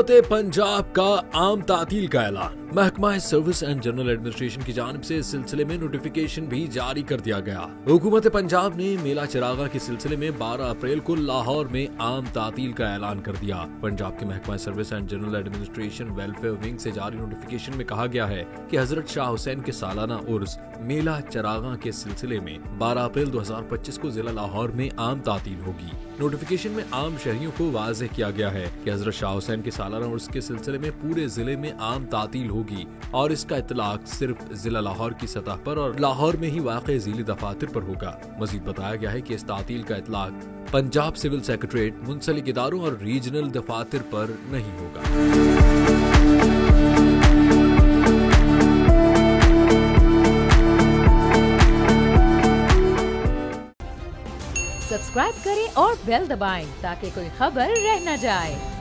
हुकूमत पंजाब का आम तातील का ऐलान। महकमा सर्विस एंड जनरल एडमिनिस्ट्रेशन की जानिब से इस सिलसिले में नोटिफिकेशन भी जारी कर दिया गया। हुकूमत पंजाब ने मेला चिरागा के सिलसिले में 12 अप्रैल को लाहौर में आम तातील का ऐलान कर दिया। पंजाब के महकमा service and general administration welfare wing से जारी नोटिफिकेशन में कहा गया है कि हजरत शाह हुसैन के सालाना उर्स मेला चिरागा के सिलसिले में 12 अप्रैल 2025 को जिला लाहौर में आम तातील होगी। नोटिफिकेशन में आम शहरियों को वाज़ेह किया गया है कि हजरत शाह हुसैन के सालाना उर्स के सिलसिले में पूरे जिले में आम तातील होगी और इसका इतलाक सिर्फ जिला लाहौर की सतह पर और लाहौर में ही वाक़े ज़िली दफातर पर होगा। मजीद बताया गया है कि इस तातील का इतलाक पंजाब सिविल सेक्रेटरीट, मुंसलिक इदारों और रीजनल दफातर पर नहीं होगा। सब्सक्राइब करें और बेल दबाएं ताकि कोई खबर रह न जाए।